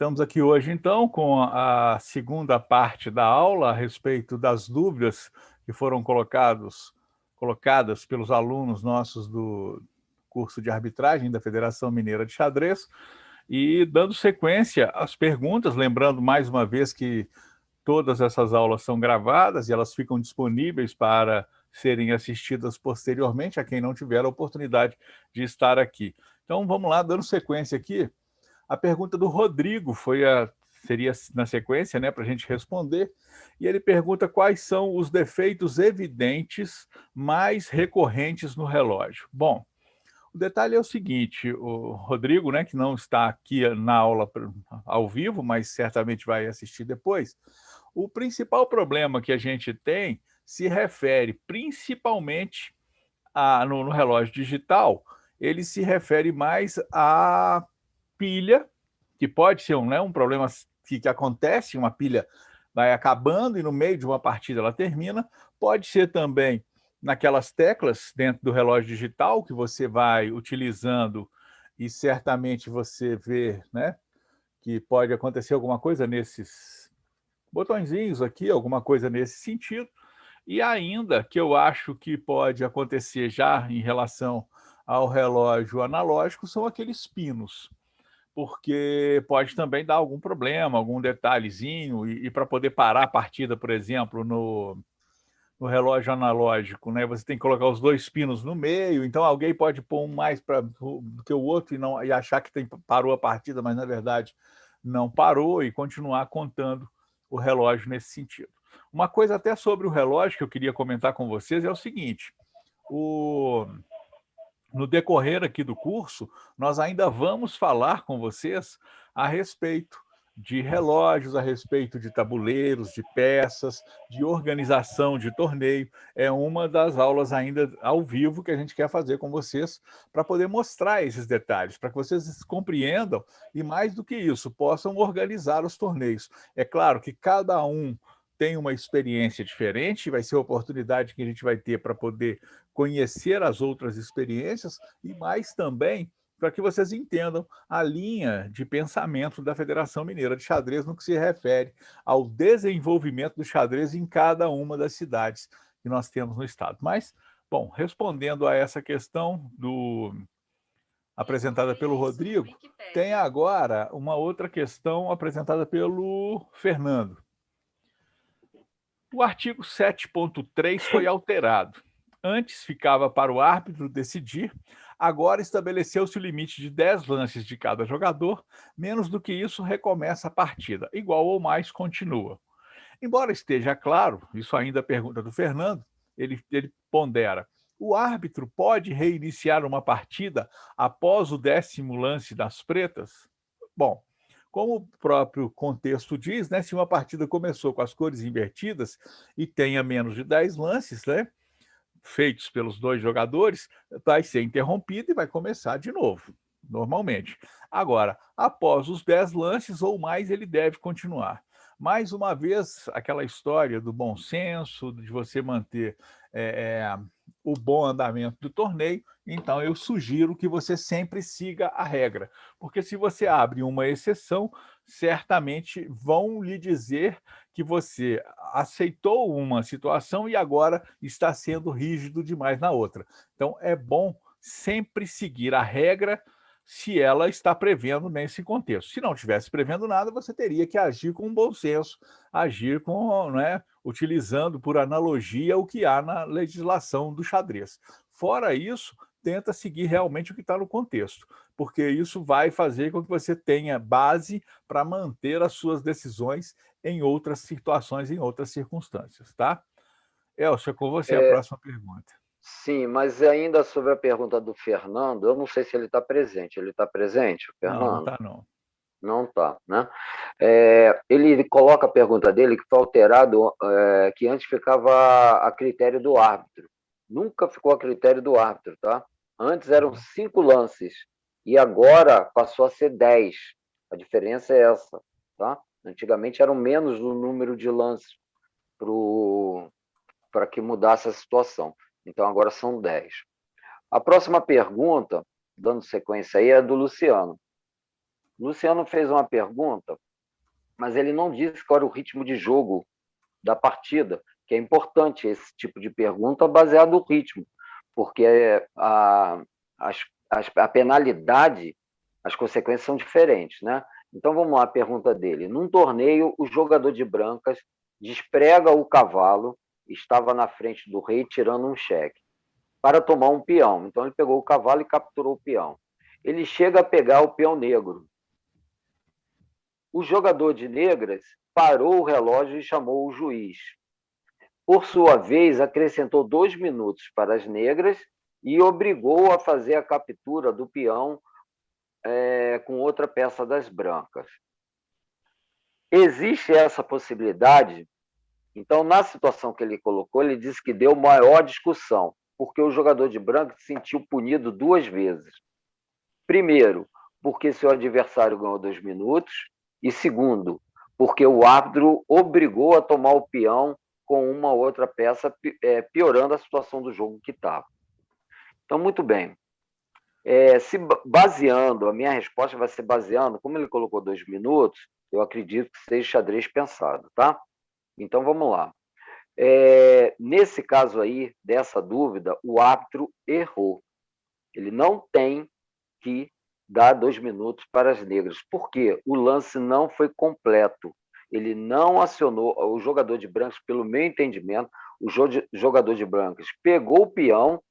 Estamos aqui hoje, então, com a segunda parte da aula a respeito das dúvidas que foram colocadas pelos alunos nossos do curso de arbitragem da Federação Mineira de Xadrez, e dando sequência às perguntas, lembrando mais uma vez que todas essas aulas são gravadas e elas ficam disponíveis para serem assistidas posteriormente a quem não tiver a oportunidade de estar aqui. Então, vamos lá, dando sequência aqui. A pergunta do Rodrigo seria na sequência, né, para a gente responder, e ele pergunta quais são os defeitos evidentes mais recorrentes no relógio. Bom, o detalhe é o seguinte, o Rodrigo, né, que não está aqui na aula ao vivo, mas certamente vai assistir depois, o principal problema que a gente tem se refere principalmente no relógio digital, ele se refere mais à pilha, que pode ser um problema que acontece, uma pilha vai acabando e no meio de uma partida ela termina, pode ser também naquelas teclas dentro do relógio digital que você vai utilizando e certamente você vê, né, que pode acontecer alguma coisa nesses botõezinhos aqui, alguma coisa nesse sentido, e ainda que eu acho que pode acontecer já em relação ao relógio analógico são aqueles pinos, porque pode também dar algum problema, algum detalhezinho, e para poder parar a partida, por exemplo, no relógio analógico, né, você tem que colocar os dois pinos no meio, então alguém pode pôr um mais do que o outro e achar que parou a partida, mas na verdade não parou, e continuar contando o relógio nesse sentido. Uma coisa até sobre o relógio que eu queria comentar com vocês é o seguinte, no decorrer aqui do curso, nós ainda vamos falar com vocês a respeito de relógios, a respeito de tabuleiros, de peças, de organização de torneio. É uma das aulas ainda ao vivo que a gente quer fazer com vocês para poder mostrar esses detalhes, para que vocês compreendam e, mais do que isso, possam organizar os torneios. É claro que cada um tem uma experiência diferente, vai ser a oportunidade que a gente vai ter para poder conhecer as outras experiências e mais também para que vocês entendam a linha de pensamento da Federação Mineira de Xadrez no que se refere ao desenvolvimento do xadrez em cada uma das cidades que nós temos no estado. Mas, bom, respondendo a essa questão apresentada pelo Rodrigo, tem agora uma outra questão apresentada pelo Fernando. O artigo 7.3 foi alterado. Antes ficava para o árbitro decidir, agora estabeleceu-se o limite de 10 lances de cada jogador, menos do que isso recomeça a partida, igual ou mais continua. Embora esteja claro, isso ainda é pergunta do Fernando, ele pondera, o árbitro pode reiniciar uma partida após o 10º lance das pretas? Bom, como o próprio contexto diz, né, se uma partida começou com as cores invertidas e tenha menos de 10 lances, né, feitos pelos dois jogadores, vai ser interrompido e vai começar de novo, normalmente. Agora, após os 10 lances ou mais, ele deve continuar. Mais uma vez, aquela história do bom senso, de você manter o bom andamento do torneio, então eu sugiro que você sempre siga a regra, porque se você abre uma exceção, certamente vão lhe dizer que você aceitou uma situação e agora está sendo rígido demais na outra. Então, é bom sempre seguir a regra se ela está prevendo nesse contexto. Se não estivesse prevendo nada, você teria que agir com bom senso, agir né, utilizando por analogia o que há na legislação do xadrez. Fora isso, tenta seguir realmente o que está no contexto, porque isso vai fazer com que você tenha base para manter as suas decisões em outras situações, em outras circunstâncias, tá? Elcio, com você a próxima pergunta. Sim, mas ainda sobre a pergunta do Fernando, eu não sei se ele está presente. Ele está presente, Fernando? Não, não está não. Não está, né? Ele coloca a pergunta dele que foi alterado, que antes ficava a critério do árbitro. Nunca ficou a critério do árbitro, tá? Antes eram 5 lances e agora passou a ser 10. A diferença é essa, tá? Antigamente eram menos o número de lances para que mudasse a situação. Então agora são 10. A próxima pergunta, dando sequência aí, é do Luciano. Luciano fez uma pergunta, mas ele não disse qual era o ritmo de jogo da partida, que é importante esse tipo de pergunta baseado no ritmo, porque a penalidade, as consequências são diferentes, né? Então vamos lá, a pergunta dele. Num torneio, o jogador de brancas desprega o cavalo, estava na frente do rei tirando um cheque, para tomar um peão. Então ele pegou o cavalo e capturou o peão. Ele chega a pegar o peão negro. O jogador de negras parou o relógio e chamou o juiz. Por sua vez, acrescentou 2 minutos para as negras e obrigou a fazer a captura do peão com outra peça das brancas. Existe essa possibilidade? Então, na situação que ele colocou, ele disse que deu maior discussão, porque o jogador de branco se sentiu punido 2 vezes. Primeiro, porque seu adversário ganhou 2 minutos, e segundo, porque o árbitro obrigou a tomar o peão com uma outra peça, piorando a situação do jogo que estava. Então, muito bem. Se baseando, a minha resposta vai ser baseando, como ele colocou 2 minutos, eu acredito que seja xadrez pensado, tá? Então, vamos lá. Nesse caso aí, dessa dúvida, o árbitro errou. Ele não tem que dar 2 minutos para as negras, porque o lance não foi completo. Ele não acionou o jogador de brancos, pelo meu entendimento, o jogador de brancos pegou o peão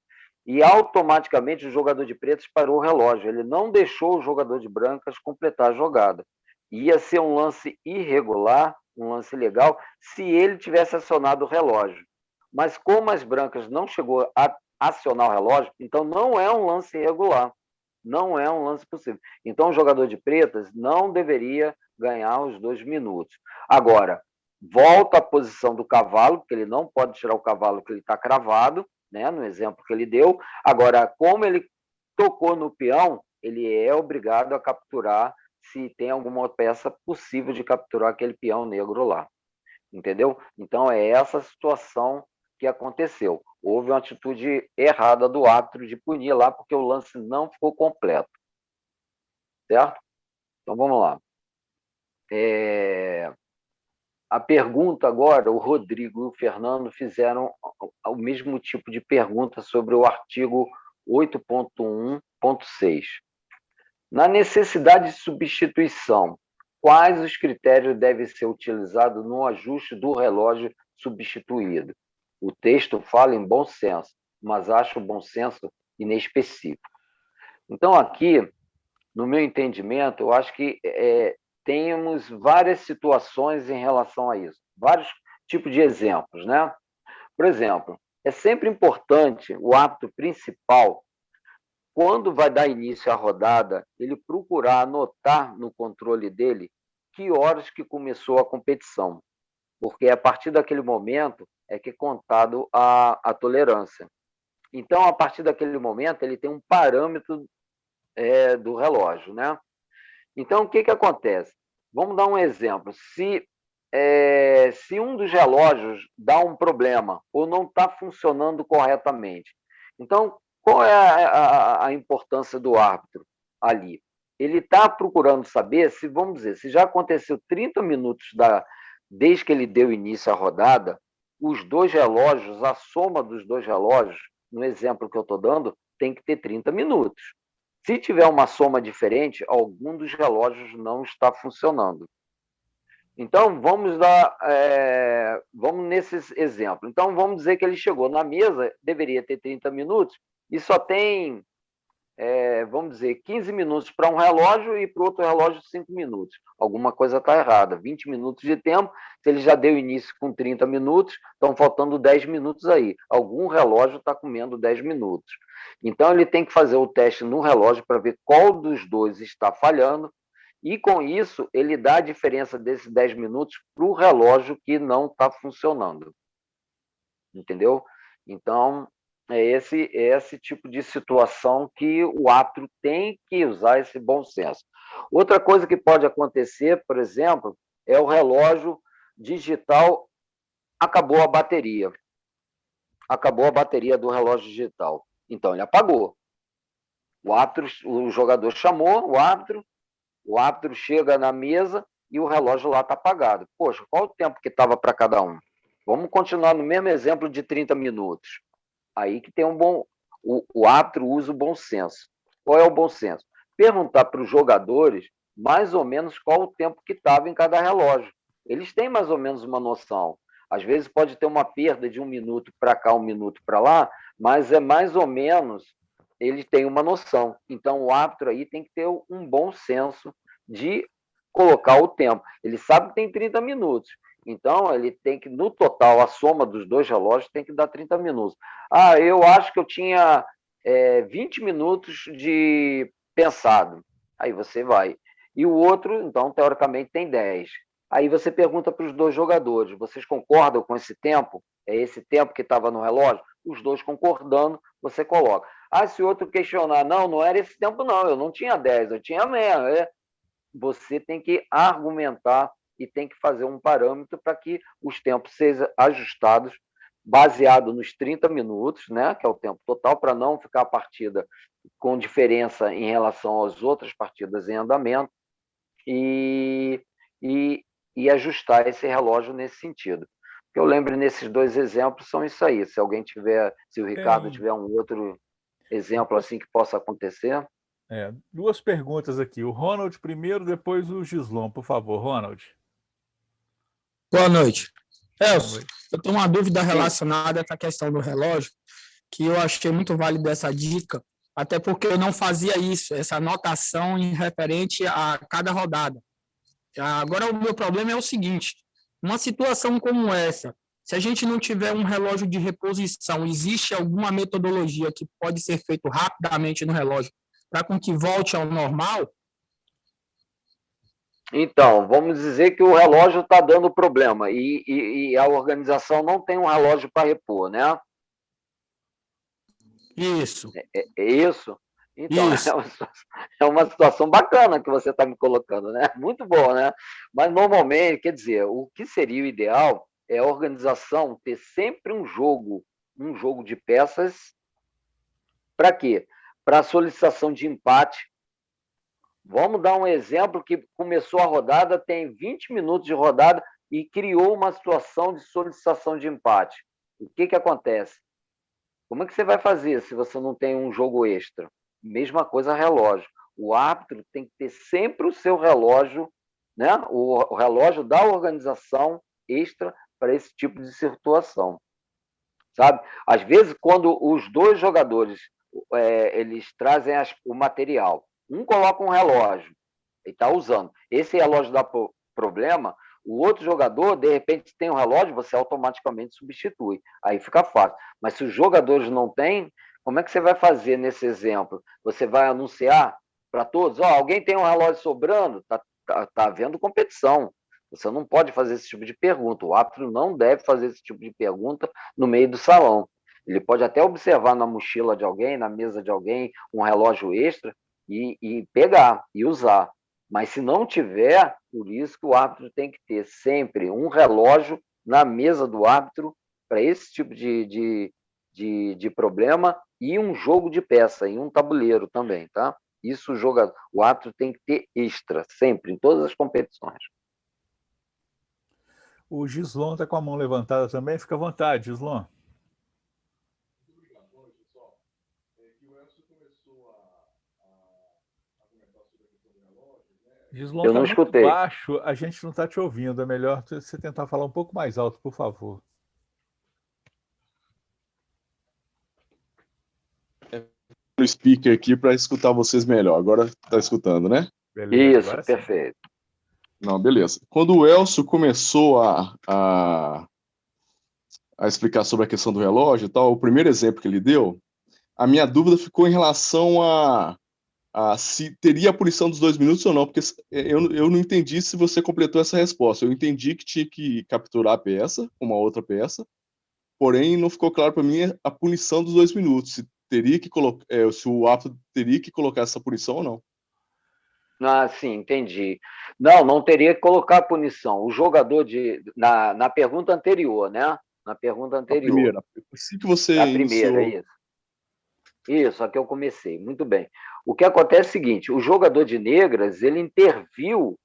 e automaticamente o jogador de pretos parou o relógio. Ele não deixou o jogador de brancas completar a jogada. Ia ser um lance irregular, um lance ilegal, se ele tivesse acionado o relógio. Mas como as brancas não chegou a acionar o relógio, então não é um lance irregular. Não é um lance possível. Então o jogador de pretas não deveria ganhar os 2 minutos. Agora, volta à posição do cavalo, porque ele não pode tirar o cavalo que ele está cravado, né, no exemplo que ele deu. Agora, como ele tocou no peão, ele é obrigado a capturar se tem alguma peça possível de capturar aquele peão negro lá. Entendeu? Então, é essa situação que aconteceu. Houve uma atitude errada do árbitro de punir lá, porque o lance não ficou completo. Certo? Então, vamos lá. A pergunta agora, o Rodrigo e o Fernando fizeram o mesmo tipo de pergunta sobre o artigo 8.1.6. Na necessidade de substituição, quais os critérios devem ser utilizados no ajuste do relógio substituído? O texto fala em bom senso, mas acho o bom senso inespecífico. Então, aqui, no meu entendimento, eu acho que temos várias situações em relação a isso, vários tipos de exemplos, né? Por exemplo, é sempre importante o árbitro principal, quando vai dar início à rodada, ele procurar anotar no controle dele que horas que começou a competição, porque a partir daquele momento é que é contado a tolerância. Então, a partir daquele momento, ele tem um parâmetro do relógio, né? Então, o que acontece? Vamos dar um exemplo. Se um dos relógios dá um problema ou não está funcionando corretamente, então, qual é a importância do árbitro ali? Ele está procurando saber se, vamos dizer, se já aconteceu 30 minutos desde que ele deu início à rodada, os 2 relógios, a soma dos 2 relógios, no exemplo que eu estou dando, tem que ter 30 minutos. Se tiver uma soma diferente, algum dos relógios não está funcionando. Então, vamos nesse exemplo. Então, vamos dizer que ele chegou na mesa, deveria ter 30 minutos, e só tem, vamos dizer, 15 minutos para um relógio e para o outro relógio 5 minutos. Alguma coisa está errada. 20 minutos de tempo, se ele já deu início com 30 minutos, estão faltando 10 minutos aí. Algum relógio está comendo 10 minutos. Então, ele tem que fazer o teste no relógio para ver qual dos 2 está falhando, e, com isso, ele dá a diferença desses 10 minutos para o relógio que não está funcionando. Entendeu? Então, é esse tipo de situação que o árbitro tem que usar esse bom senso. Outra coisa que pode acontecer, por exemplo, é o relógio digital, acabou a bateria. Acabou a bateria do relógio digital. Então, ele apagou. O jogador chamou o árbitro O árbitro chega na mesa e o relógio lá está apagado. Poxa, qual o tempo que estava para cada um? Vamos continuar no mesmo exemplo de 30 minutos. Aí que tem um bom... O árbitro usa o bom senso. Qual é o bom senso? Perguntar para os jogadores mais ou menos qual o tempo que estava em cada relógio. Eles têm mais ou menos uma noção. Às vezes pode ter uma perda de 1 minuto para cá, 1 minuto para lá, mas é mais ou menos, ele tem uma noção. Então o árbitro aí tem que ter um bom senso de colocar o tempo. Ele sabe que tem 30 minutos. Então, ele tem que, no total, a soma dos dois relógios tem que dar 30 minutos. Ah, eu acho que eu tinha 20 minutos de pensado. Aí você vai. E o outro, então, teoricamente, tem 10. Aí você pergunta para os dois jogadores, vocês concordam com esse tempo? É esse tempo que estava no relógio? Os dois concordando, você coloca. Ah, se o outro questionar, não era esse tempo não, eu não tinha 10, eu tinha menos. Você tem que argumentar e tem que fazer um parâmetro para que os tempos sejam ajustados baseado nos 30 minutos, né, que é o tempo total, para não ficar a partida com diferença em relação às outras partidas em andamento, e, e, e ajustar esse relógio nesse sentido. O que eu lembro nesses dois exemplos são isso aí. Se alguém tiver, se o Ricardo tiver um outro exemplo assim que possa acontecer. Duas perguntas aqui. O Ronald primeiro, depois o Gislon, por favor, Ronald. Boa noite. Elcio, eu tenho uma dúvida relacionada a essa questão do relógio, que eu achei muito válida essa dica, até porque eu não fazia isso, essa anotação em referente a cada rodada. Agora, o meu problema é o seguinte, uma situação como essa, se a gente não tiver um relógio de reposição, existe alguma metodologia que pode ser feito rapidamente no relógio para com que volte ao normal? Então, vamos dizer que o relógio está dando problema e a organização não tem um relógio para repor, né? Isso. É isso? Então, Isso. é uma situação bacana que você está me colocando, né? Muito bom, né? Mas, normalmente, quer dizer, o que seria o ideal é a organização ter sempre um jogo de peças. Para quê? Para solicitação de empate. Vamos dar um exemplo que começou a rodada, tem 20 minutos de rodada e criou uma situação de solicitação de empate. O que acontece? Como é que você vai fazer se você não tem um jogo extra? Mesma coisa relógio. O árbitro tem que ter sempre o seu relógio, né? O relógio da organização extra para esse tipo de situação. Sabe? Às vezes, quando os dois jogadores eles trazem o material, um coloca um relógio e está usando. Esse relógio dá problema, o outro jogador, de repente, tem um relógio, você automaticamente substitui. Aí fica fácil. Mas se os jogadores não têm, como é que você vai fazer nesse exemplo? Você vai anunciar para todos, alguém tem um relógio sobrando? Está havendo competição. Você não pode fazer esse tipo de pergunta. O árbitro não deve fazer esse tipo de pergunta no meio do salão. Ele pode até observar na mochila de alguém, na mesa de alguém, um relógio extra e pegar e usar. Mas se não tiver, por isso que o árbitro tem que ter sempre um relógio na mesa do árbitro para esse tipo de problema e um jogo de peça, e um tabuleiro também, tá? Isso o árbitro tem que ter extra, sempre, em todas as competições. O Gislon está com a mão levantada também, fica à vontade, Gislon. Gislon, eu não escutei. Baixo, a gente não está te ouvindo. É melhor você tentar falar um pouco mais alto, por favor. O speaker aqui para escutar vocês melhor. Agora está escutando, né? Beleza, isso, perfeito. Não, beleza. Quando o Elcio começou a explicar sobre a questão do relógio e tal, o primeiro exemplo que ele deu, a minha dúvida ficou em relação a se teria a punição dos 2 minutos ou não, porque eu não entendi se você completou essa resposta. Eu entendi que tinha que capturar a peça, uma outra peça, porém não ficou claro para mim a punição dos 2 minutos, se o árbitro teria que colocar essa punição ou não. Ah, sim, entendi. Não teria que colocar a punição. O jogador na pergunta anterior, né? Na pergunta anterior. A primeira. Assim que você a primeira, iniciou... isso. Isso, aqui eu comecei. Muito bem. O que acontece é o seguinte, o jogador de negras, ele interviu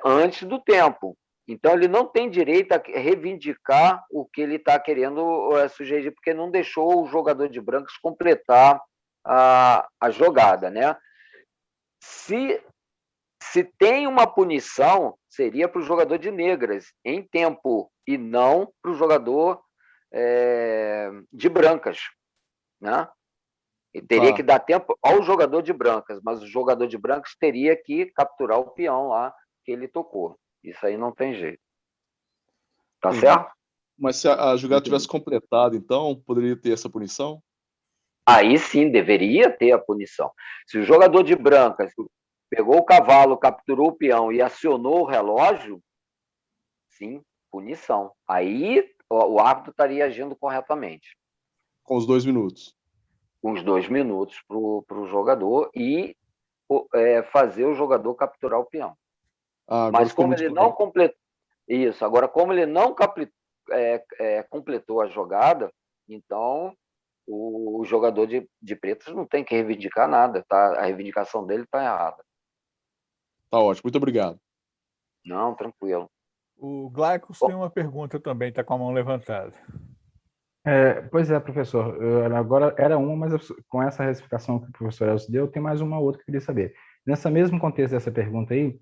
antes do tempo. Então, ele não tem direito a reivindicar o que ele está querendo sugerir, porque não deixou o jogador de brancos completar a jogada, né? Se tem uma punição, seria para o jogador de negras, em tempo, e não para o jogador de brancas, né? E teria que dar tempo ao jogador de brancas, mas o jogador de brancas teria que capturar o peão lá que ele tocou. Isso aí não tem jeito. Tá certo? Mas se a jogada tivesse completado, então, poderia ter essa punição? Aí sim, deveria ter a punição. Se o jogador de brancas pegou o cavalo, capturou o peão e acionou o relógio, sim, punição. Aí o árbitro estaria agindo corretamente. Com os 2 minutos. Com os 2 minutos para o jogador e fazer o jogador capturar o peão. Mas como ele não completou. Isso, agora, como ele não completou a jogada, então o jogador de pretas não tem que reivindicar nada, tá? A reivindicação dele está errada. Tá ótimo, muito obrigado. Não, tranquilo. O Glaicos tem uma pergunta também, está com a mão levantada. Pois é, professor. Agora era uma, mas com essa retificação que o professor Elcio deu, tem mais uma outra que eu queria saber. Nesse mesmo contexto dessa pergunta aí,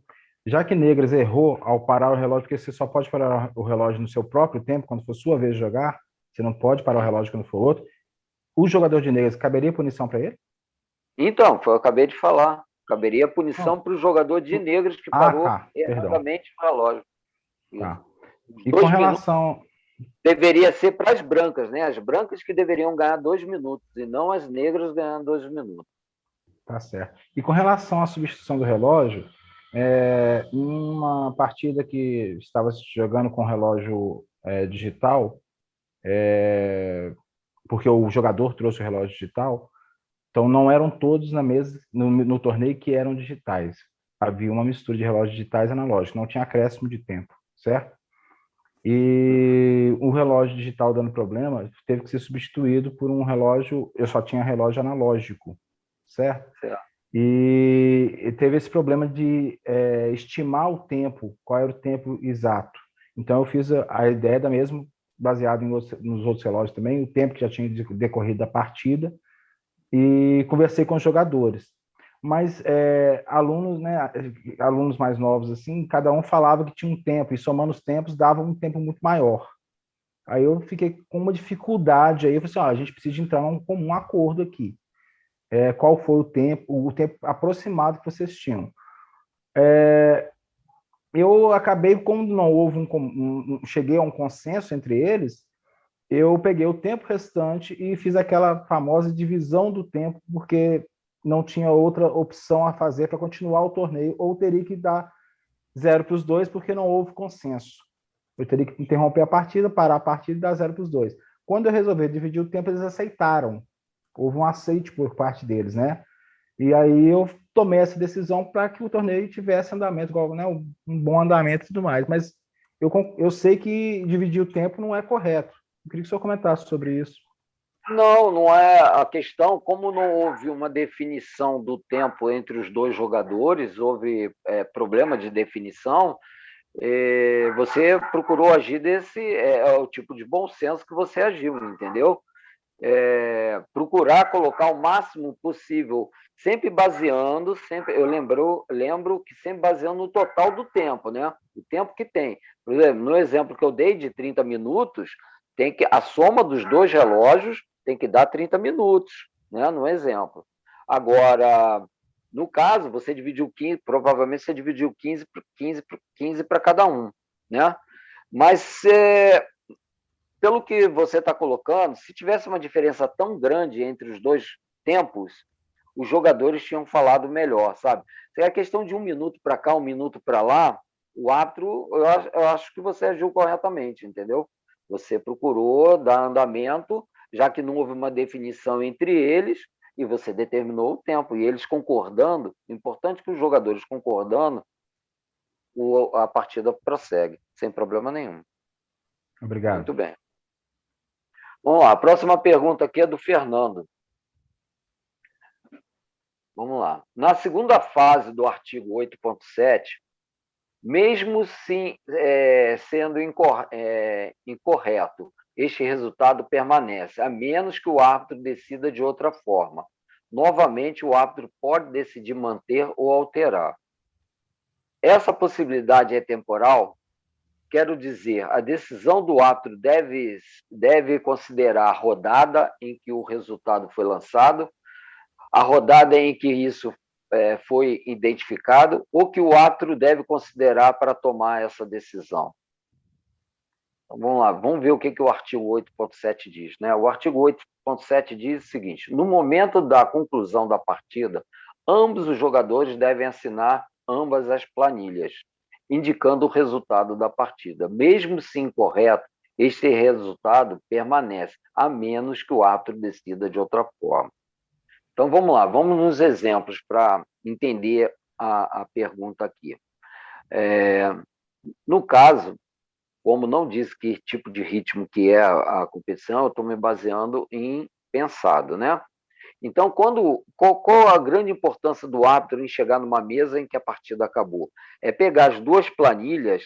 já que Negras errou ao parar o relógio, porque você só pode parar o relógio no seu próprio tempo, quando for sua vez de jogar, você não pode parar o relógio quando for outro, o jogador de Negras, caberia punição para ele? Então, eu acabei de falar. Caberia punição para o jogador de negros que parou erradamente o relógio. Tá. E com relação... Deveria ser para as brancas, né? As brancas que deveriam ganhar 2 minutos, e não as negras ganhando 2 minutos. Tá certo. E com relação à substituição do relógio, em uma partida que estava jogando com relógio digital, porque o jogador trouxe o relógio digital, então não eram todos na mesa no torneio que eram digitais. Havia uma mistura de relógios digitais e analógicos, não tinha acréscimo de tempo, certo? E o relógio digital dando problema, teve que ser substituído por um relógio, eu só tinha relógio analógico, certo? E teve esse problema de estimar o tempo, qual era o tempo exato. Então eu fiz a ideia da mesma, baseado nos outros relógios também, o tempo que já tinha decorrido da partida, e conversei com os jogadores. Mas alunos, né, alunos mais novos, assim, cada um falava que tinha um tempo, e somando os tempos dava um tempo muito maior. Aí eu fiquei com uma dificuldade, aí eu falei assim, a gente precisa entrar num comum acordo aqui. Qual foi o tempo aproximado que vocês tinham. Eu acabei, como não houve cheguei a um consenso entre eles, eu peguei o tempo restante e fiz aquela famosa divisão do tempo, porque não tinha outra opção a fazer para continuar o torneio, ou teria que dar 0 para os dois, porque não houve consenso. Eu teria que interromper a partida, parar a partida e dar 0 para os dois. Quando eu resolvi dividir o tempo, eles aceitaram. Houve um aceite por parte deles, né? E aí eu tomei essa decisão para que o torneio tivesse andamento, né? Um bom andamento e tudo mais. Mas eu sei que dividir o tempo não é correto. Eu queria que o senhor comentasse sobre isso. Não, não é a questão. Como não houve uma definição do tempo entre os dois jogadores, houve problema de definição, você procurou agir desse... É o tipo de bom senso que você agiu, entendeu? Procurar colocar o máximo possível, sempre baseando, eu lembro que sempre baseando no total do tempo, né? O tempo que tem. Por exemplo, no exemplo que eu dei de 30 minutos, a soma dos dois relógios tem que dar 30 minutos, né? No exemplo. Agora, no caso, você dividiu 15, provavelmente você dividiu 15 para cada um, né? Mas pelo que você está colocando, se tivesse uma diferença tão grande entre os dois tempos, os jogadores tinham falado melhor, sabe? Se é a questão de 1 minuto para cá, 1 minuto para lá, o árbitro, eu acho que você agiu corretamente, entendeu? Você procurou dar andamento, já que não houve uma definição entre eles, e você determinou o tempo. E eles concordando, importante que os jogadores concordando, a partida prossegue, sem problema nenhum. Obrigado. Muito bem. Vamos lá, a próxima pergunta aqui é do Fernando. Vamos lá. Na segunda fase do artigo 8.7, mesmo sendo incorreto, este resultado permanece, a menos que o árbitro decida de outra forma. Novamente, o árbitro pode decidir manter ou alterar. Essa possibilidade é temporal? Quero dizer, a decisão do árbitro deve considerar a rodada em que o resultado foi lançado, a rodada em que isso foi identificado, ou que o árbitro deve considerar para tomar essa decisão. Então, vamos lá, vamos ver o que o artigo 8.7 diz. Né? O artigo 8.7 diz o seguinte: no momento da conclusão da partida, ambos os jogadores devem assinar ambas as planilhas, indicando o resultado da partida. Mesmo se incorreto, este resultado permanece, a menos que o árbitro decida de outra forma. Então, vamos lá, vamos nos exemplos para entender a pergunta aqui. No caso, como não diz que tipo de ritmo que é a competição, eu estou me baseando em pensado, né? Então, qual a grande importância do árbitro em chegar numa mesa em que a partida acabou? É pegar as duas planilhas,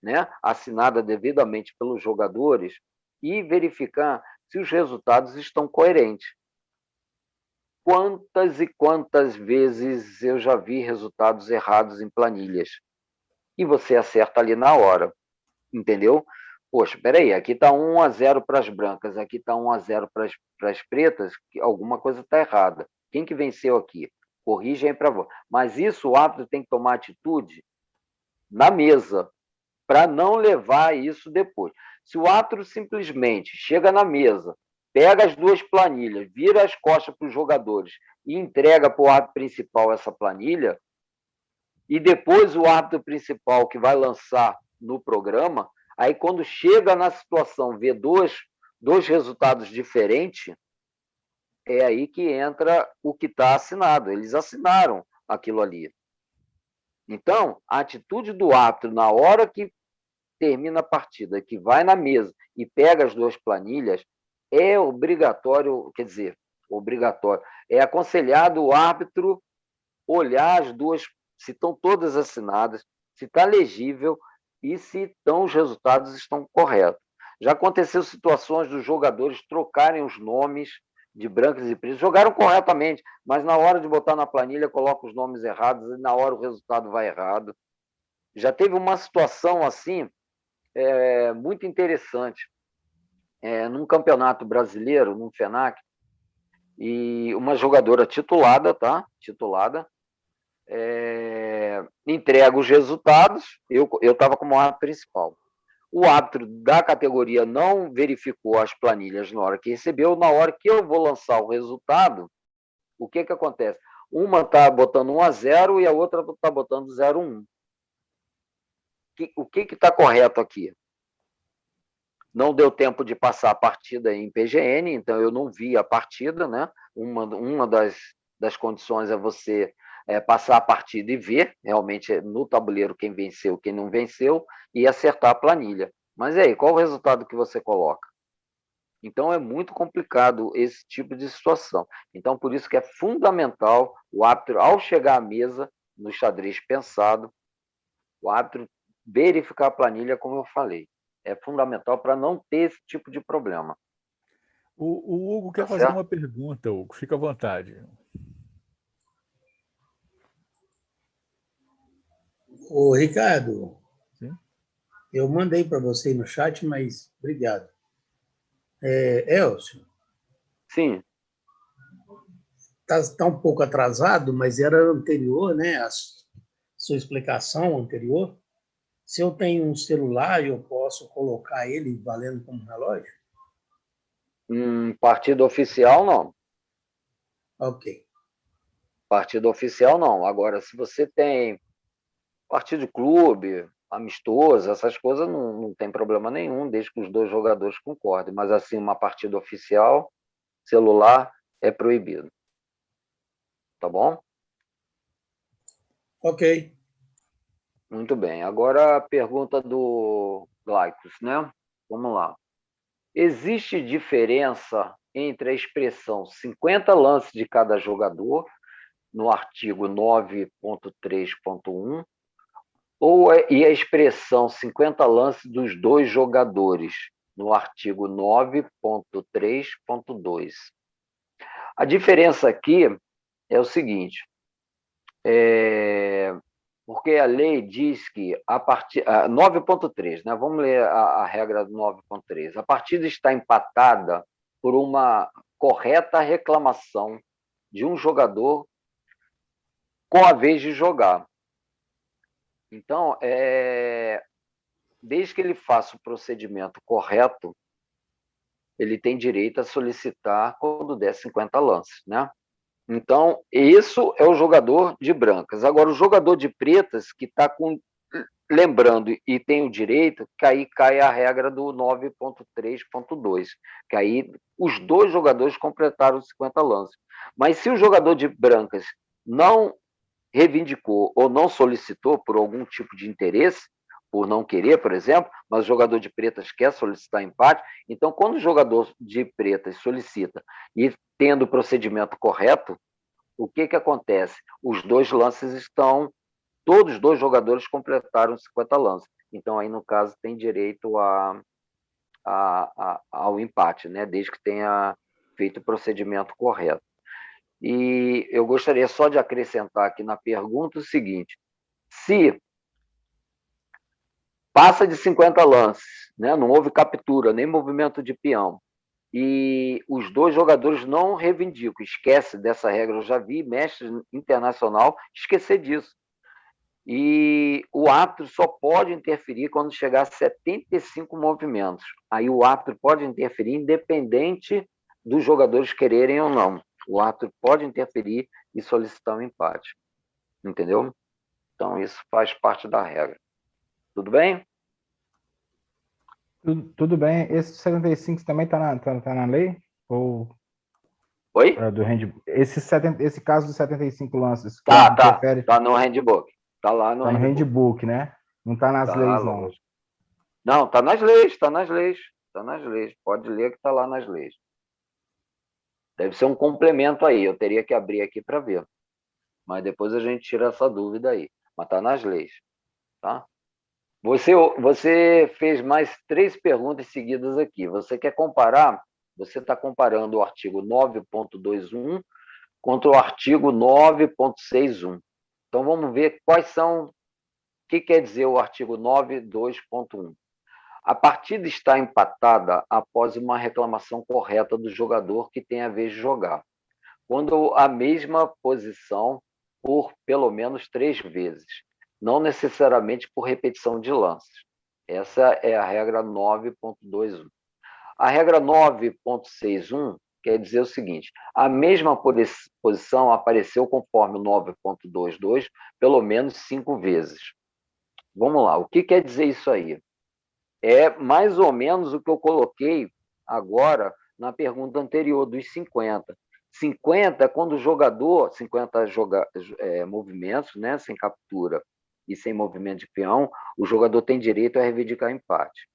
né, assinadas devidamente pelos jogadores, e verificar se os resultados estão coerentes. Quantas e quantas vezes eu já vi resultados errados em planilhas? E você acerta ali na hora, entendeu? Poxa, peraí, aqui está 1-0 para as brancas, aqui está 1-0 para as pretas, alguma coisa está errada. Quem que venceu aqui? Corrige aí para você. Mas isso o árbitro tem que tomar atitude na mesa, para não levar isso depois. Se o árbitro simplesmente chega na mesa, pega as duas planilhas, vira as costas para os jogadores e entrega para o árbitro principal essa planilha, e depois o árbitro principal que vai lançar no programa, aí quando chega na situação, vê dois resultados diferentes, é aí que entra o que está assinado. Eles assinaram aquilo ali. Então, a atitude do árbitro na hora que termina a partida, que vai na mesa e pega as duas planilhas, é obrigatório, quer dizer, obrigatório, é aconselhado o árbitro olhar as duas, se estão todas assinadas, se está legível e se os resultados estão corretos. Já aconteceu situações dos jogadores trocarem os nomes de brancas e pretas, jogaram corretamente, mas na hora de botar na planilha coloca os nomes errados e na hora o resultado vai errado. Já teve uma situação assim, muito interessante, num campeonato brasileiro, num FENAC, e uma jogadora titulada, entrega os resultados, eu estava como árbitro principal. O árbitro da categoria não verificou as planilhas na hora que recebeu, na hora que eu vou lançar o resultado, o que acontece? Uma está botando 1-0 e a outra está botando 0-1. O que está correto aqui? Não deu tempo de passar a partida em PGN, então eu não vi a partida, né? Uma das condições é você passar a partida e ver realmente no tabuleiro quem venceu, quem não venceu, e acertar a planilha. Mas e aí, qual o resultado que você coloca? Então é muito complicado esse tipo de situação. Então, por isso que é fundamental o árbitro, ao chegar à mesa, no xadrez pensado, o árbitro verificar a planilha, como eu falei. É fundamental para não ter esse tipo de problema. O Hugo quer fazer uma pergunta, Hugo. Fica à vontade. Ô, Ricardo, Sim? eu mandei para você no chat, mas obrigado. Elcio, Sim. Tá um pouco atrasado, mas era anterior, né? A sua explicação anterior. Se eu tenho um celular, eu posso colocar ele valendo como relógio? Partido oficial, não. Ok. Partido oficial, não. Agora, se você tem partido de clube, amistoso, essas coisas, não tem problema nenhum, desde que os dois jogadores concordem. Mas, assim, uma partida oficial, celular, é proibido. Tá bom? Ok. Muito bem. Agora a pergunta do Glaicos, né? Vamos lá. Existe diferença entre a expressão 50 lances de cada jogador no artigo 9.3.1, e a expressão 50 lances dos dois jogadores, no artigo 9.3.2. A diferença aqui é o seguinte, porque a lei diz que a partir 9.3, né? Vamos ler a regra do 9.3. A partida está empatada por uma correta reclamação de um jogador com a vez de jogar. Então, desde que ele faça o procedimento correto, ele tem direito a solicitar quando der 50 lances, né? Então, isso é o jogador de brancas. Agora, o jogador de pretas, que está lembrando e tem o direito, que aí cai a regra do 9.3.2, que aí os dois jogadores completaram 50 lances. Mas se o jogador de brancas não reivindicou ou não solicitou por algum tipo de interesse, por não querer, por exemplo, mas o jogador de pretas quer solicitar empate, então quando o jogador de pretas solicita e tendo o procedimento correto, o que acontece? Os dois lances estão, todos os dois jogadores completaram 50 lances, então aí no caso tem direito ao empate, né? Desde que tenha feito o procedimento correto. E eu gostaria só de acrescentar aqui na pergunta o seguinte, se passa de 50 lances, né? Não houve captura, nem movimento de peão, e os dois jogadores não reivindicam, esquece dessa regra, eu já vi mestre internacional esquecer disso. E o árbitro só pode interferir quando chegar a 75 movimentos. Aí o árbitro pode interferir independente dos jogadores quererem ou não. O árbitro pode interferir e solicitar um empate. Entendeu? Então, isso faz parte da regra. Tudo bem? Tudo bem. Esse 75 também está na lei? Ou Oi? do handbook? Esse caso dos 75 lances, que Tá no handbook. Tá lá no handbook, né? Não está nas leis, não. Não, tá nas leis, tá nas leis. Tá nas leis. Pode ler que tá lá nas leis. Deve ser um complemento aí. Eu teria que abrir aqui para ver. Mas depois a gente tira essa dúvida aí. Mas tá nas leis. Tá? Você fez mais 3 perguntas seguidas aqui. Você quer comparar? Você está comparando o artigo 9.21 contra o artigo 9.61. Então, vamos ver quais são... O que quer dizer o artigo 9.2.1? A partida está empatada após uma reclamação correta do jogador que tem a vez de jogar, quando a mesma posição por pelo menos 3 vezes, não necessariamente por repetição de lances. Essa é a regra 9.21. A regra 9.61 quer dizer o seguinte, a mesma posição apareceu conforme o 9.22 pelo menos 5 vezes. Vamos lá, o que quer dizer isso aí? É mais ou menos o que eu coloquei agora na pergunta anterior, dos 50. 50 é quando o jogador, 50 movimentos, né, sem captura e sem movimento de peão, o jogador tem direito a reivindicar empate,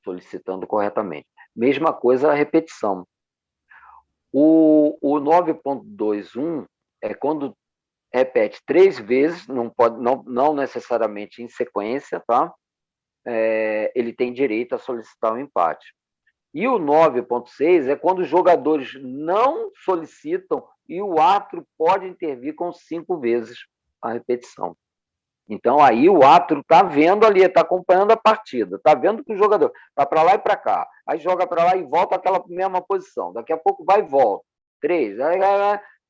solicitando corretamente. Mesma coisa a repetição. O 9.21 é quando repete 3 vezes, não necessariamente em sequência, tá? Ele tem direito a solicitar um empate. E o 9.6 é quando os jogadores não solicitam e o árbitro pode intervir com 5 vezes a repetição. Então, aí o árbitro está vendo ali, está acompanhando a partida, está vendo que o jogador está para lá e para cá, aí joga para lá e volta àquela mesma posição, daqui a pouco vai e volta. 3.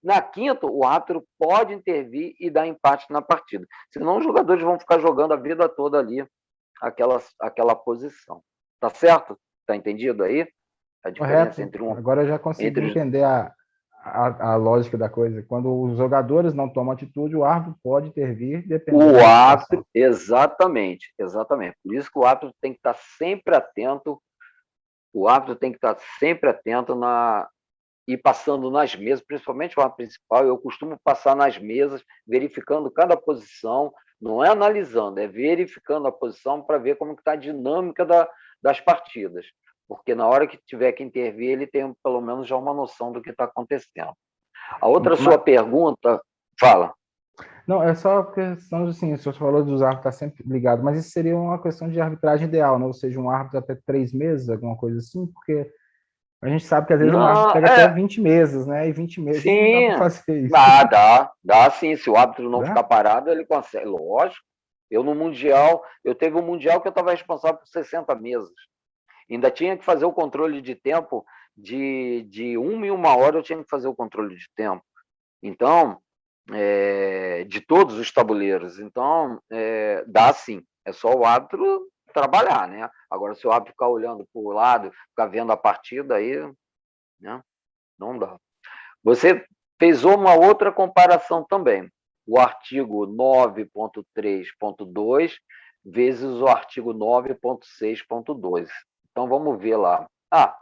Na quinta, o árbitro pode intervir e dar empate na partida. Senão, os jogadores vão ficar jogando a vida toda ali aquela posição. Tá certo? Tá entendido aí? A diferença entre um... Agora eu já consegui entender a lógica da coisa. Quando os jogadores não tomam atitude, o árbitro pode intervir, dependendo o árbitro, exatamente. Por isso que o árbitro tem que estar sempre atento, e passando nas mesas, principalmente o árbitro principal, eu costumo passar nas mesas, verificando cada posição, não é analisando, é verificando a posição para ver como está a dinâmica das partidas. Porque na hora que tiver que intervir, ele tem pelo menos já uma noção do que está acontecendo. A outra sua pergunta Fala. Não, é só questão, assim, o senhor falou dos árbitros estar sempre ligado, mas isso seria uma questão de arbitragem ideal, né? Ou seja, um árbitro até 3 meses, alguma coisa assim, porque a gente sabe que às vezes um árbitro Não, pega até 20 meses, né? E 20 meses não dá sim, para fazer isso. dá sim. Se o árbitro não Dá? ficar parado, ele consegue. Lógico. Eu no Mundial, eu teve um Mundial que eu estava responsável por 60 meses. Ainda tinha que fazer o controle de tempo de 1 hora, eu tinha que fazer o controle de tempo. Então, de todos os tabuleiros. Então, dá sim. É só o árbitro trabalhar, né? Agora, se o árbitro ficar olhando para o lado, ficar vendo a partida, aí, né? Não dá. Você fez uma outra comparação também. O artigo 9.3.2 vezes o artigo 9.6.2. Então, vamos ver lá.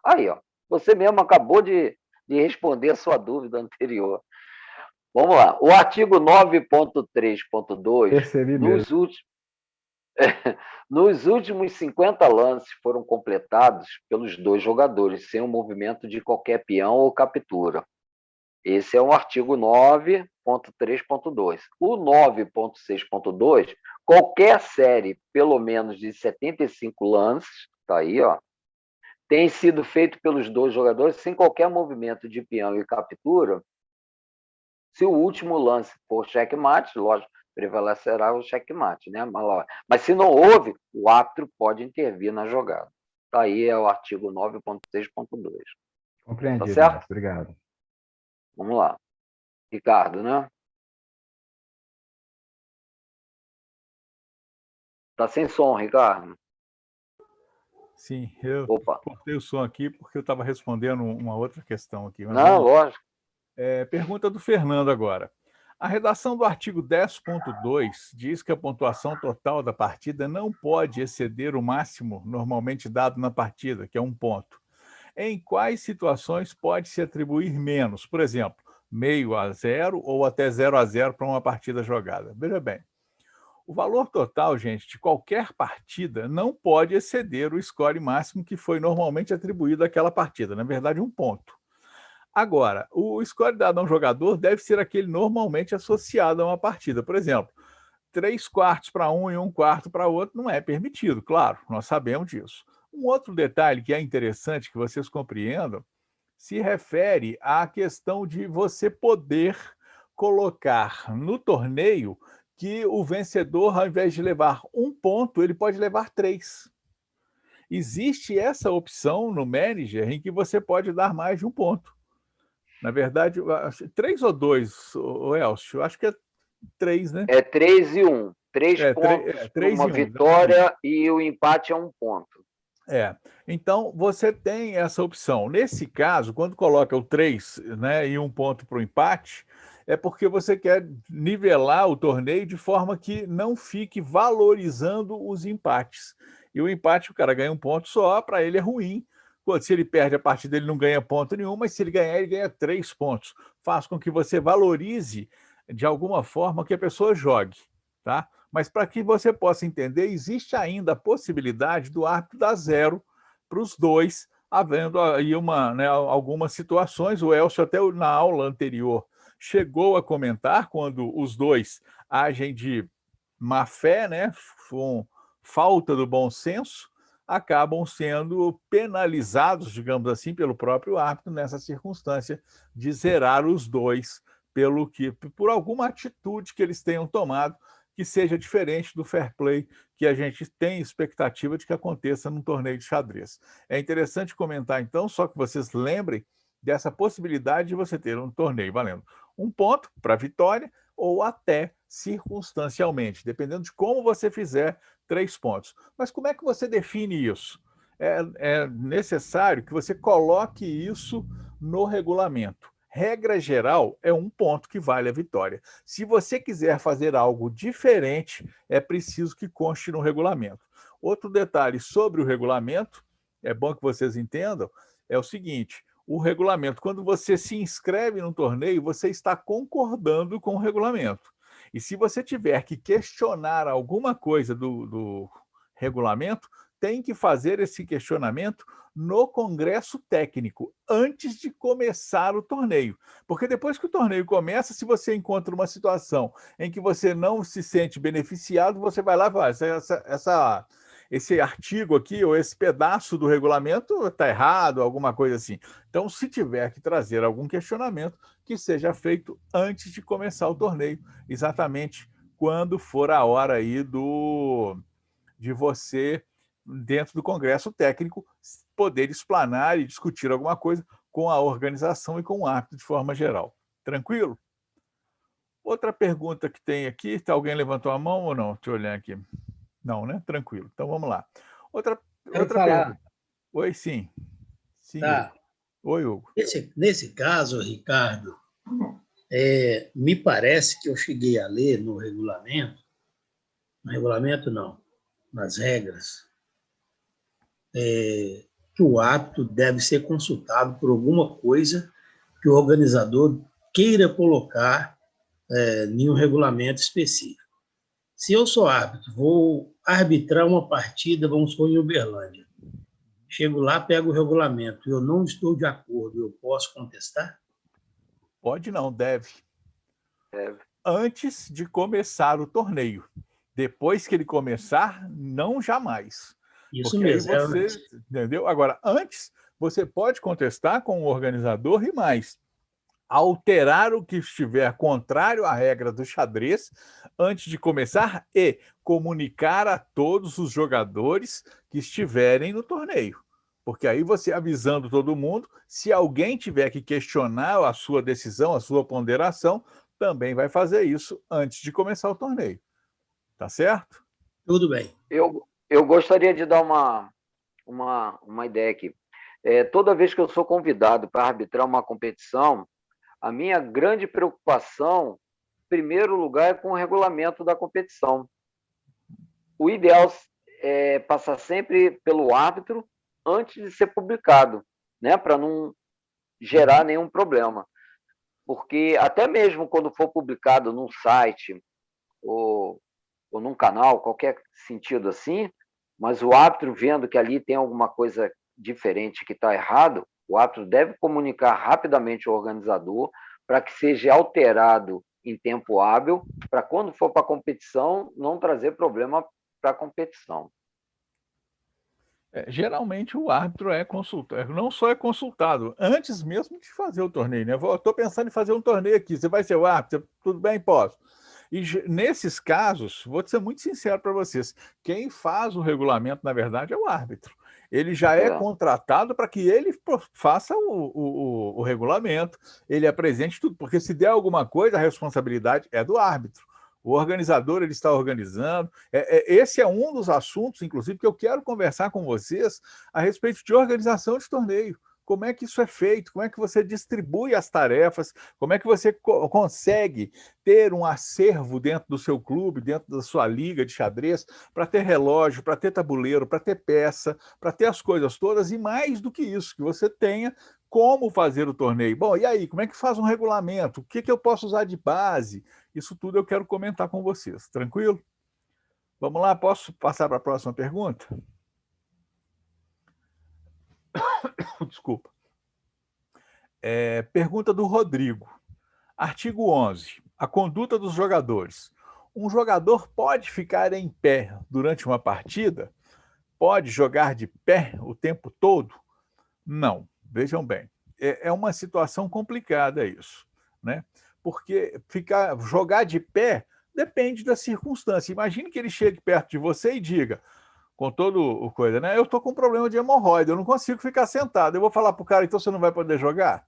Aí, ó. Você mesmo acabou de responder a sua dúvida anterior. Vamos lá. O artigo 9.3.2, Percebi mesmo. nos últimos 50 lances foram completados pelos 2 jogadores, sem o movimento de qualquer peão ou captura. Esse é o artigo 9.3.2. O 9.6.2, qualquer série, pelo menos de 75 lances, tá aí, ó, tem sido feito pelos 2 jogadores sem qualquer movimento de peão e captura. Se o último lance for checkmate, lógico, prevalecerá o checkmate, né? Mas se não houve, o árbitro pode intervir na jogada. Tá aí é o artigo 9.6.2. Compreendido, Tá certo? mestre. Obrigado. Vamos lá. Ricardo, né? Tá sem som, Ricardo. Sim, eu Opa. cortei o som aqui porque eu estava respondendo uma outra questão aqui. Mas Não, lógico. pergunta do Fernando agora. A redação do artigo 10.2 diz que a pontuação total da partida não pode exceder o máximo normalmente dado na partida, que é 1 ponto. Em quais situações pode-se atribuir menos? Por exemplo, 0,5 ou até 0-0 para uma partida jogada. Veja bem, o valor total, gente, de qualquer partida não pode exceder o score máximo que foi normalmente atribuído àquela partida. Na verdade, 1 ponto. Agora, o score dado a um jogador deve ser aquele normalmente associado a uma partida. Por exemplo, 3/4 para um e 1/4 para outro não é permitido, claro, nós sabemos disso. Um outro detalhe que é interessante que vocês compreendam se refere à questão de você poder colocar no torneio que o vencedor, ao invés de levar 1 ponto, ele pode levar 3. Existe essa opção no Manager em que você pode dar mais de 1 ponto. Na verdade, 3 ou 2, o Elcio? Acho que é 3, né? É 3 e 1. 3 pontos para uma 1, vitória exatamente. e o empate é 1 ponto. Então você tem essa opção. Nesse caso, quando coloca o 3, né, e 1 ponto para o empate, é porque você quer nivelar o torneio de forma que não fique valorizando os empates. E o empate, o cara ganha 1 ponto só, para ele é ruim. Se ele perde a partida, ele não ganha ponto nenhum, mas se ele ganhar, ele ganha 3 pontos. Faz com que você valorize, de alguma forma, que a pessoa jogue, tá? Mas para que você possa entender, existe ainda a possibilidade do árbitro dar 0 para os 2, havendo aí algumas situações. O Elcio, até na aula anterior, chegou a comentar quando os 2 agem de má fé, né, com falta do bom senso, acabam sendo penalizados, digamos assim, pelo próprio árbitro nessa circunstância de zerar os 2 por alguma atitude que eles tenham tomado que seja diferente do fair play que a gente tem expectativa de que aconteça num torneio de xadrez. É interessante comentar, então, só que vocês lembrem dessa possibilidade de você ter um torneio valendo 1 ponto para vitória ou até circunstancialmente, dependendo de como você fizer 3 pontos. Mas como é que você define isso? É necessário que você coloque isso no regulamento. Regra geral, é 1 ponto que vale a vitória. Se você quiser fazer algo diferente, é preciso que conste no regulamento. Outro detalhe sobre o regulamento, é bom que vocês entendam, é o seguinte: o regulamento, quando você se inscreve no torneio, você está concordando com o regulamento. E se você tiver que questionar alguma coisa do regulamento, tem que fazer esse questionamento no Congresso Técnico, antes de começar o torneio. Porque depois que o torneio começa, se você encontra uma situação em que você não se sente beneficiado, você vai lá e fala, esse artigo aqui, ou esse pedaço do regulamento está errado, alguma coisa assim. Então, se tiver que trazer algum questionamento, que seja feito antes de começar o torneio, exatamente quando for a hora aí de você, dentro do Congresso Técnico, poder explanar e discutir alguma coisa com a organização e com o árbitro de forma geral. Tranquilo? Outra pergunta que tem aqui, alguém levantou a mão ou não? Deixa eu olhar aqui. Não, né? Tranquilo. Então vamos lá. Outra pergunta. Oi, sim. Sim, Tá. Hugo. Oi, Hugo. Nesse caso, Ricardo, me parece que eu cheguei a ler no regulamento não, nas regras, que o árbitro deve ser consultado por alguma coisa que o organizador queira colocar em um regulamento específico. Se eu sou árbitro, vou arbitrar uma partida, vamos supor, em Uberlândia. Chego lá, pego o regulamento, eu não estou de acordo, eu posso contestar? Pode não, deve. Deve. Antes de começar o torneio. Depois que ele começar, não jamais. Isso porque mesmo. Aí você, entendeu? Agora, antes, você pode contestar com o organizador e mais. Alterar o que estiver contrário à regra do xadrez antes de começar e comunicar a todos os jogadores que estiverem no torneio. Porque aí você avisando todo mundo, se alguém tiver que questionar a sua decisão, a sua ponderação, também vai fazer isso antes de começar o torneio. Tá certo? Tudo bem. Eu gostaria de dar uma ideia aqui. Toda vez que eu sou convidado para arbitrar uma competição, a minha grande preocupação, em primeiro lugar, é com o regulamento da competição. O ideal é passar sempre pelo árbitro antes de ser publicado, né, para não gerar nenhum problema. Porque até mesmo quando for publicado num site ou num canal, qualquer sentido assim, mas o árbitro vendo que ali tem alguma coisa diferente que está errado, o árbitro deve comunicar rapidamente ao organizador para que seja alterado em tempo hábil, para quando for para a competição, não trazer problema para a competição. Geralmente o árbitro é consultado, não só é consultado, antes mesmo de fazer o torneio, né? Estou pensando em fazer um torneio aqui, você vai ser o árbitro? Tudo bem, posso. E nesses casos, vou ser muito sincero para vocês, quem faz o regulamento, na verdade, é o árbitro. Ele já é contratado para que ele faça o regulamento, ele apresente tudo, porque se der alguma coisa, a responsabilidade é do árbitro. O organizador ele está organizando. Esse é um dos assuntos, inclusive, que eu quero conversar com vocês a respeito de organização de torneio. Como é que isso é feito? Como é que você distribui as tarefas? Como é que você consegue ter um acervo dentro do seu clube, dentro da sua liga de xadrez, para ter relógio, para ter tabuleiro, para ter peça, para ter as coisas todas, e mais do que isso, que você tenha como fazer o torneio. Bom, e aí, como é que faz um regulamento? O que eu posso usar de base? Isso tudo eu quero comentar com vocês. Tranquilo? Vamos lá, posso passar para a próxima pergunta? Desculpa. Pergunta do Rodrigo. Artigo 11. A conduta dos jogadores. Um jogador pode ficar em pé durante uma partida? Pode jogar de pé o tempo todo? Não. Vejam bem. É uma situação complicada isso, né? Porque jogar de pé depende da circunstância. Imagine que ele chegue perto de você e diga, com todo o coisa, né? Eu estou com um problema de hemorroida, eu não consigo ficar sentado. Eu vou falar para o cara, então você não vai poder jogar?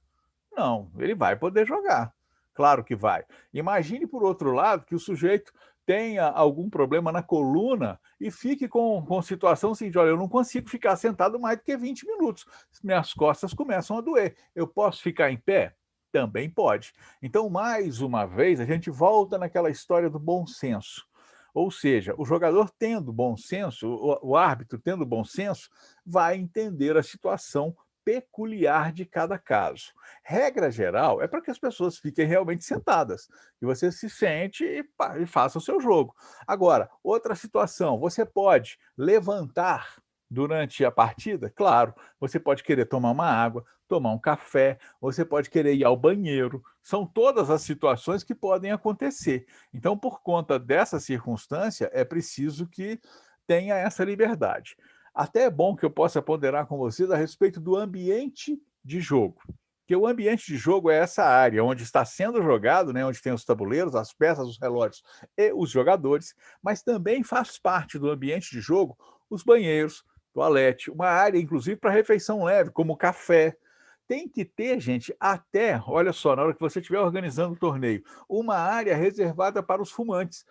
Não, ele vai poder jogar. Claro que vai. Imagine, por outro lado, que o sujeito tenha algum problema na coluna e fique com situação seguinte, olha, eu não consigo ficar sentado mais do que 20 minutos. Minhas costas começam a doer. Eu posso ficar em pé? Também pode. Então, mais uma vez, a gente volta naquela história do bom senso. Ou seja, o jogador tendo bom senso, o árbitro tendo bom senso, vai entender a situação peculiar de cada caso. Regra geral é para que as pessoas fiquem realmente sentadas, e você se sente e faça o seu jogo. Agora, outra situação, você pode levantar durante a partida? Claro, você pode querer tomar uma água, tomar um café, você pode querer ir ao banheiro. São todas as situações que podem acontecer. Então, por conta dessa circunstância, é preciso que tenha essa liberdade. Até é bom que eu possa ponderar com vocês a respeito do ambiente de jogo. Porque o ambiente de jogo é essa área onde está sendo jogado, né, onde tem os tabuleiros, as peças, os relógios e os jogadores, mas também faz parte do ambiente de jogo os banheiros, toalete, uma área, inclusive, para refeição leve, como café. Tem que ter, gente, até, olha só, na hora que você estiver organizando o torneio, uma área reservada para os fumantes,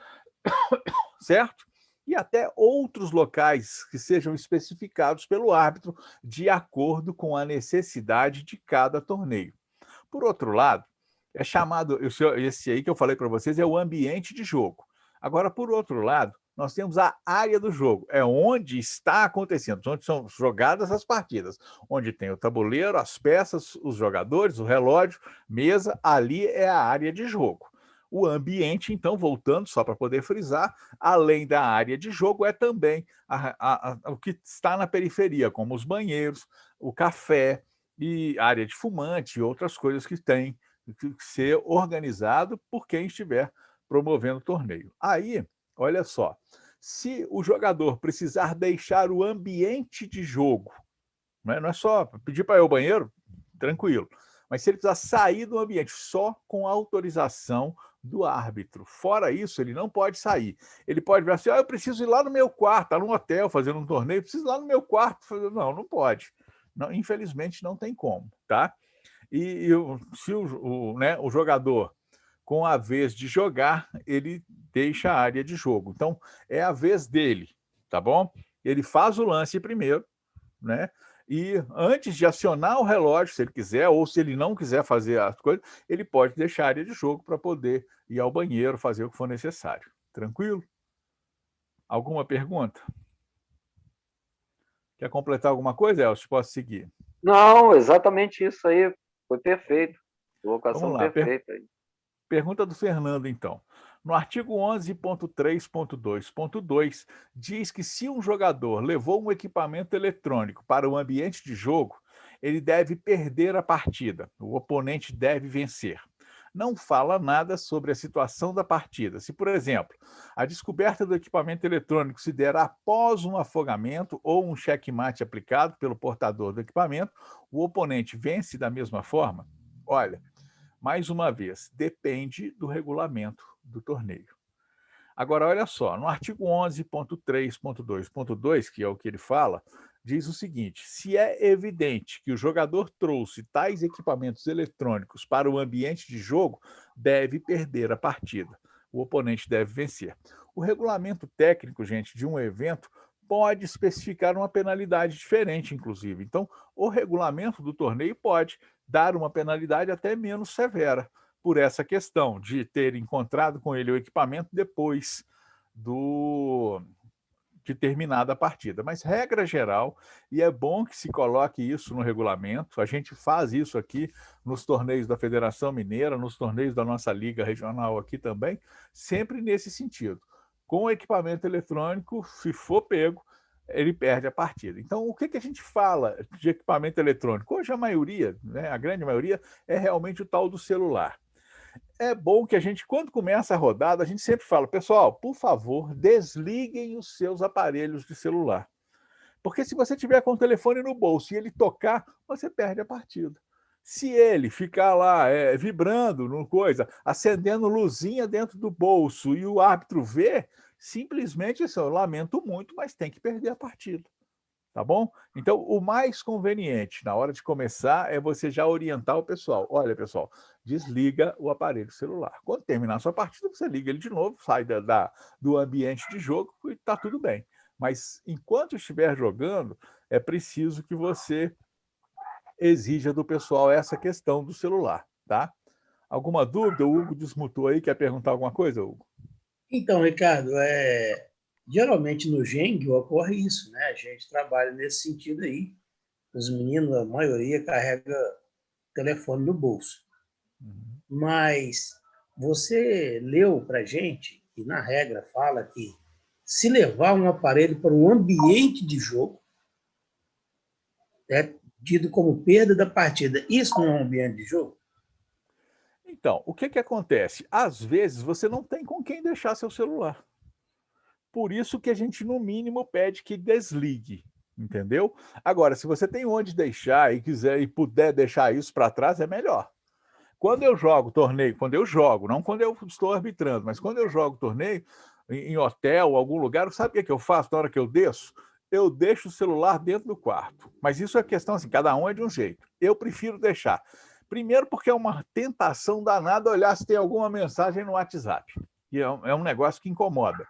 certo? E até outros locais que sejam especificados pelo árbitro de acordo com a necessidade de cada torneio. Por outro lado, é chamado, esse aí que eu falei para vocês é o ambiente de jogo. Agora, por outro lado, nós temos a área do jogo, é onde está acontecendo, onde são jogadas as partidas, onde tem o tabuleiro, as peças, os jogadores, o relógio, mesa, ali é a área de jogo. O ambiente, então, voltando só para poder frisar, além da área de jogo, é também o que está na periferia, como os banheiros, o café e área de fumante e outras coisas que têm que ser organizado por quem estiver promovendo o torneio. Aí, olha só, se o jogador precisar deixar o ambiente de jogo, não é só pedir para ir ao banheiro, tranquilo, mas se ele precisar sair do ambiente só com autorização do árbitro. Fora isso, ele não pode sair. Ele pode ver assim, eu preciso ir lá no meu quarto, está num hotel fazendo um torneio, preciso ir lá no meu quarto. Não pode. Não, infelizmente não tem como, tá? Se o jogador, com a vez de jogar, ele deixa a área de jogo. Então, é a vez dele, tá bom? Ele faz o lance primeiro, né? E antes de acionar o relógio, se ele quiser, ou se ele não quiser fazer as coisas, ele pode deixar a área de jogo para poder ir ao banheiro, fazer o que for necessário. Tranquilo? Alguma pergunta? Quer completar alguma coisa, Elcio? Posso seguir? Não, exatamente isso aí. Foi perfeito. Colocação perfeita aí. Pergunta do Fernando, então. No artigo 11.3.2.2, diz que se um jogador levou um equipamento eletrônico para o ambiente de jogo, ele deve perder a partida, o oponente deve vencer. Não fala nada sobre a situação da partida. Se, por exemplo, a descoberta do equipamento eletrônico se der após um afogamento ou um checkmate aplicado pelo portador do equipamento, o oponente vence da mesma forma? Olha, mais uma vez, depende do regulamento do torneio. Agora, olha só, no artigo 11.3.2.2, que é o que ele fala, diz o seguinte: se é evidente que o jogador trouxe tais equipamentos eletrônicos para o ambiente de jogo, deve perder a partida. O oponente deve vencer. O regulamento técnico, gente, de um evento pode especificar uma penalidade diferente, inclusive. Então, o regulamento do torneio pode dar uma penalidade até menos severa por essa questão de ter encontrado com ele o equipamento depois de terminada a partida. Mas, regra geral, e é bom que se coloque isso no regulamento, a gente faz isso aqui nos torneios da Federação Mineira, nos torneios da nossa Liga Regional aqui também, sempre nesse sentido. Com o equipamento eletrônico, se for pego, ele perde a partida. Então, o que a gente fala de equipamento eletrônico? Hoje a maioria, né, a grande maioria, é realmente o tal do celular. É bom que a gente, quando começa a rodada, a gente sempre fala, pessoal, por favor, desliguem os seus aparelhos de celular. Porque se você tiver com o telefone no bolso e ele tocar, você perde a partida. Se ele ficar lá vibrando, no coisa, acendendo luzinha dentro do bolso e o árbitro vê, simplesmente, eu lamento muito, mas tem que perder a partida. Tá bom? Então, o mais conveniente na hora de começar é você já orientar o pessoal. Olha, pessoal, desliga o aparelho celular. Quando terminar a sua partida, você liga ele de novo, sai do ambiente de jogo e está tudo bem. Mas, enquanto estiver jogando, é preciso que você exija do pessoal essa questão do celular, tá? Alguma dúvida? O Hugo desmutou aí, quer perguntar alguma coisa, Hugo? Então, Ricardo, geralmente no Geng ocorre isso, né? A gente trabalha nesse sentido aí. Os meninos, a maioria, carrega telefone no bolso. Mas você leu para a gente, e na regra fala que se levar um aparelho para um ambiente de jogo, é tido como perda da partida. Isso não é um ambiente de jogo? Então, o que acontece? Às vezes você não tem com quem deixar seu celular. Por isso que a gente, no mínimo, pede que desligue, entendeu? Agora, se você tem onde deixar e quiser e puder deixar isso para trás, é melhor. Quando eu jogo torneio, quando eu jogo, não quando eu estou arbitrando, mas quando eu jogo torneio, em hotel, algum lugar, sabe o que eu faço na hora que eu desço? Eu deixo o celular dentro do quarto. Mas isso é questão assim, cada um é de um jeito. Eu prefiro deixar. Primeiro porque é uma tentação danada olhar se tem alguma mensagem no WhatsApp. E é um negócio que incomoda.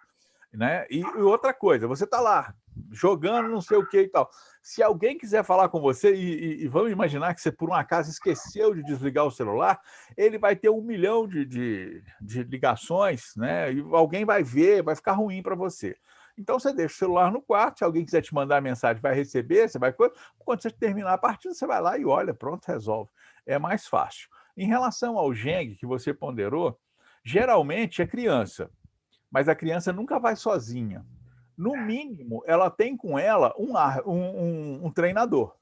Né? E outra coisa, você está lá jogando não sei o que e tal. Se alguém quiser falar com você, e vamos imaginar que você por um acaso esqueceu de desligar o celular, ele vai ter 1 milhão de ligações, né? E alguém vai ver, vai ficar ruim para você. Então você deixa o celular no quarto, se alguém quiser te mandar mensagem, vai receber, você vai. Quando você terminar a partida, você vai lá e olha, pronto, resolve. É mais fácil. Em relação ao Geng que você ponderou, geralmente é criança. Mas a criança nunca vai sozinha. No mínimo, ela tem com ela um treinador.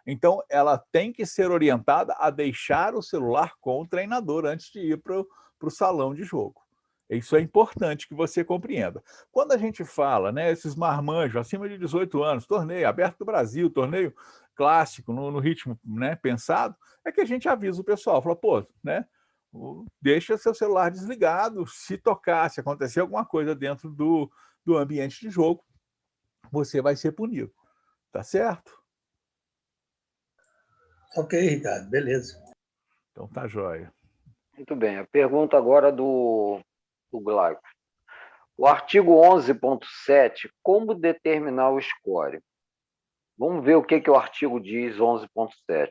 Então, ela tem que ser orientada a deixar o celular com o treinador antes de ir para o salão de jogo. Isso é importante que você compreenda. Quando a gente fala, né, esses marmanjos acima de 18 anos, torneio aberto do Brasil, torneio clássico, no ritmo, né, pensado, é que a gente avisa o pessoal, fala, pô, né, deixa seu celular desligado, se tocar, se acontecer alguma coisa dentro do ambiente de jogo, você vai ser punido. Tá certo? Ok, Ricardo, beleza. Então tá jóia. Muito bem. A pergunta agora do Glauco. O artigo 11.7, como determinar o score? Vamos ver o que o artigo diz, 11.7.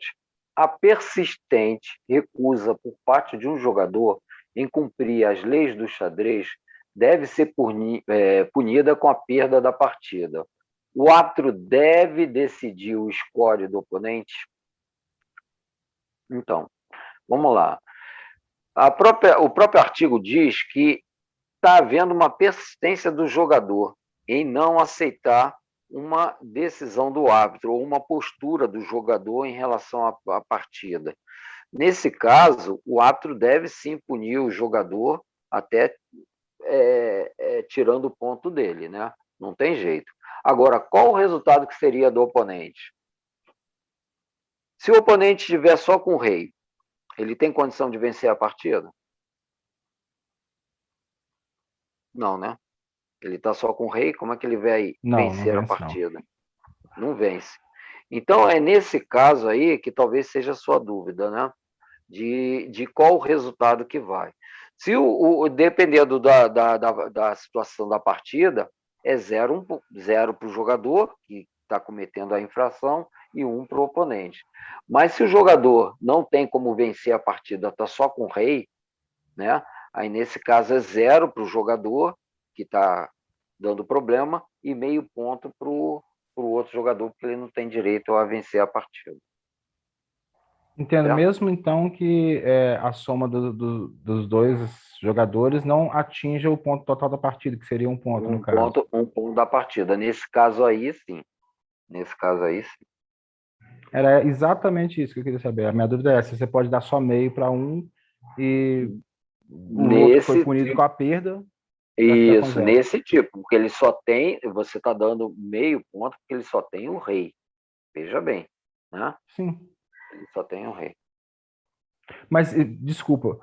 A persistente recusa por parte de um jogador em cumprir as leis do xadrez deve ser punida com a perda da partida. O árbitro deve decidir o score do oponente? Então, vamos lá. O próprio artigo diz que está havendo uma persistência do jogador em não aceitar uma decisão do árbitro ou uma postura do jogador em relação à partida. Nesse caso, o árbitro deve sim punir o jogador até tirando o ponto dele, né? Não tem jeito. Agora, qual o resultado que seria do oponente? Se o oponente estiver só com o rei, ele tem condição de vencer a partida? Não, né? Ele está só com o rei, como é que ele vai vencer a partida? Não vence. Então, é nesse caso aí que talvez seja a sua dúvida, né? De qual o resultado que vai. Se dependendo da situação da partida, é 0 para o jogador, que está cometendo a infração, e 1 para o oponente. Mas se o jogador não tem como vencer a partida, está só com o rei, né? Aí nesse caso é 0 para o jogador, que está dando problema, e meio ponto para o outro jogador, porque ele não tem direito a vencer a partida. Entendo, mesmo então que a soma dos dois jogadores não atinja o ponto total da partida, que seria 1 ponto, no caso. 1 ponto da partida. Nesse caso aí, sim. Era exatamente isso que eu queria saber. A minha dúvida é essa: você pode dar só meio para um e o outro foi punido com a perda? Isso, nesse tipo, porque ele só tem, você está dando meio ponto porque ele só tem o rei. Veja bem, né? Sim. Ele só tem o rei. Mas, desculpa,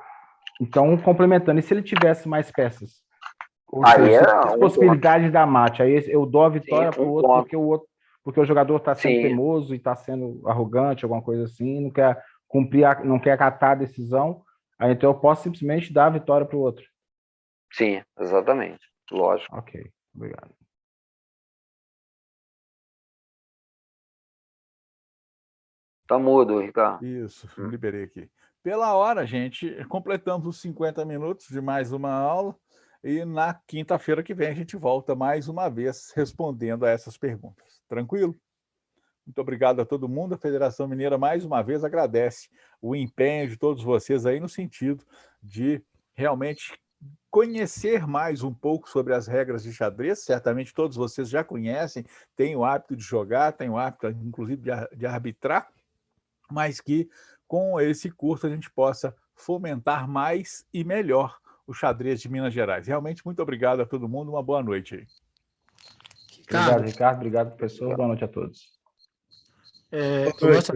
então, complementando, e se ele tivesse mais peças? Ou seja, se possibilidade da mate, aí eu dou a vitória para o outro, porque o jogador está sendo teimoso e está sendo arrogante, alguma coisa assim, não quer cumprir, não quer acatar a decisão, aí então eu posso simplesmente dar a vitória para o outro. Sim, exatamente. Lógico. Ok, obrigado. Tá mudo, Ricardo. Isso, liberei aqui. Pela hora, gente, completamos os 50 minutos de mais uma aula e na quinta-feira que vem a gente volta mais uma vez respondendo a essas perguntas. Tranquilo? Muito obrigado a todo mundo. A Federação Mineira, mais uma vez, agradece o empenho de todos vocês aí no sentido de realmente conhecer mais um pouco sobre as regras de xadrez. Certamente todos vocês já conhecem, têm o hábito de jogar, têm o hábito, inclusive, de arbitrar, mas que com esse curso a gente possa fomentar mais e melhor o xadrez de Minas Gerais. Realmente, muito obrigado a todo mundo, uma boa noite aí. Obrigado, Ricardo. Obrigado, professor. Boa noite a todos. Eu gosto